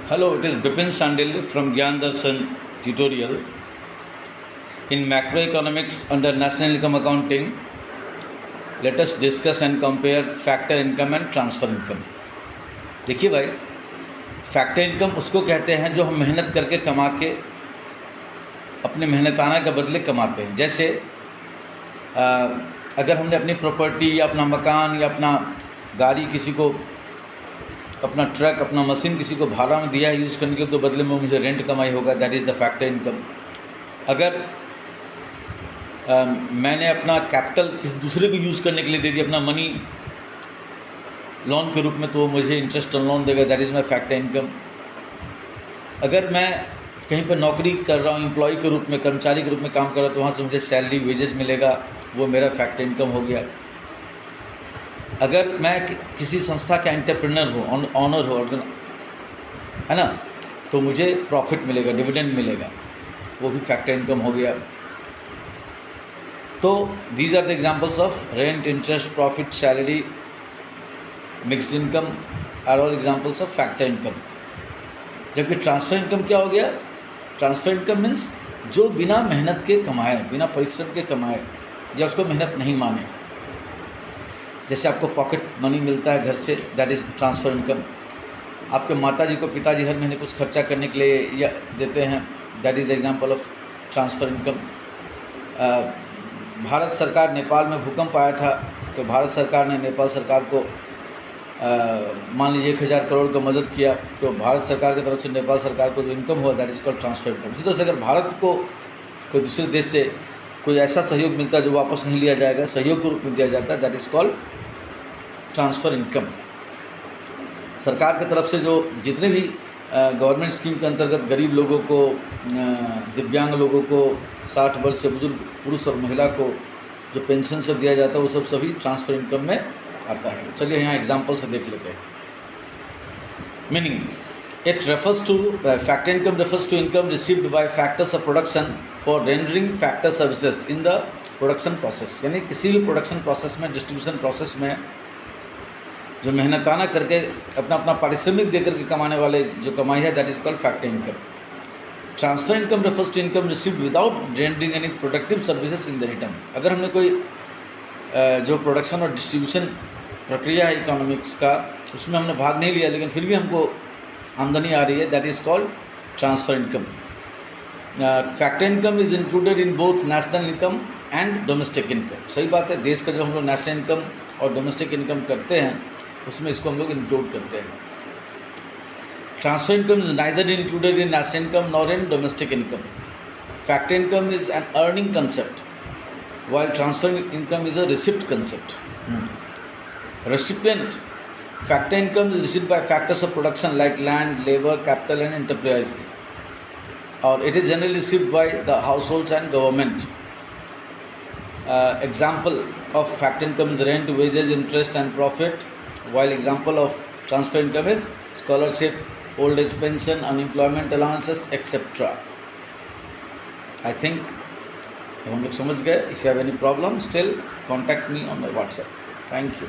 Hello, it is Bipin Sandil from Gyan Darshan tutorial. In macroeconomics under national income accounting, let us discuss and compare factor income and transfer income. देखिए भाई, factor income उसको कहते हैं जो हम मेहनत करके कमा के अपने मेहनताना के बदले कमाते हैं। जैसे अगर हमने अपनी प्रॉपर्टी या अपना मकान या अपना गाड़ी किसी को, अपना ट्रक, अपना मशीन किसी को भाड़ा में दिया है यूज़ करने के लिए, तो बदले में मुझे रेंट कमाई होगा, that is the factor income. अगर मैंने अपना कैपिटल किसी दूसरे को यूज़ करने के लिए दे दिया, अपना मनी लोन के रूप में, तो वो मुझे इंटरेस्ट ऑन लोन देगा, that is my factor income. अगर मैं कहीं पर नौकरी कर रहा हूँ, एम्प्लॉय के रूप में, कर्मचारी के रूप में काम कर रहा हूँ, तो वहाँ से मुझे सैलरी वेजेस मिलेगा, वो मेरा फैक्टर इनकम हो गया। अगर मैं किसी संस्था का एंटरप्रेन्योर हूँ, ऑनर हो, है ना, तो मुझे प्रॉफिट मिलेगा, डिविडेंड मिलेगा, वो भी फैक्टर इनकम हो गया। तो these are the examples of rent, interest, profit, salary, mixed income are all examples of factor income. जबकि ट्रांसफर इनकम क्या हो गया? ट्रांसफर इनकम मीन्स जो बिना मेहनत के कमाए, बिना परिश्रम के कमाए, या उसको मेहनत नहीं माने। जैसे आपको पॉकेट मनी मिलता है घर से, दैट इज़ ट्रांसफ़र इनकम। आपके माताजी को पिताजी हर महीने कुछ खर्चा करने के लिए या देते हैं, that is the example of transfer income. Bharat सरकार, नेपाल में भूकंप आया था, तो भारत सरकार ने नेपाल सरकार को मान लीजिए 1000 करोड़ का मदद किया, तो भारत सरकार की तरफ से नेपाल सरकार को जो इनकम हुआ, that is called transfer income. इसी तरह से अगर भारत को कोई दूसरे देश से कोई ऐसा सहयोग मिलता है जो वापस नहीं लिया जाएगा, सहयोग के रूप में दिया जाता है, that is called transfer income. सरकार की तरफ से जो जितने भी गवर्नमेंट स्कीम के अंतर्गत गरीब लोगों को, दिव्यांग लोगों को, 60 वर्ष से बुजुर्ग पुरुष और महिला को जो पेंशन सब दिया जाता है, वो सब सभी ट्रांसफ़र इनकम में आता है। चलिए यहाँ एग्जाम्पल से देख लेते हैं। Meaning, it refers to factor income refers to income received by factors of production for rendering factor services in the production process. यानी किसी भी प्रोडक्शन प्रोसेस में, डिस्ट्रीब्यूशन प्रोसेस में जो मेहनताना करके अपना अपना पारिश्रमिक दे करके कमाने वाले जो कमाई है, that is called factor income. Transfer income refers to income received without rendering any productive services in the return. अगर हमने कोई जो प्रोडक्शन और डिस्ट्रीब्यूशन प्रक्रिया है इकोनॉमिक्स का, उसमें हमने भाग नहीं लिया, लेकिन फिर भी हमको आमदनी आ रही है, that is called transfer income. Factor income is included in both national income and domestic income. सही बात है, देश का जब हम लोग नेशनल इनकम और डोमेस्टिक इनकम करते हैं, उसमें इसको हम लोग इंक्लूड करते हैं। Transfer income is neither included in national income nor in domestic income. Factor income is an earning concept, while transfer income is a receipt concept. Recipient factor income is received by factors of production like land, labor, capital and enterprise, or it is generally received by the households and government. Example of factor income is rent, wages, interest and profit, while example of transfer income is scholarship, old age pension, unemployment allowances, etc. I think हम लोग समझ गए। If you have any problem, still contact me on my WhatsApp. Thank you.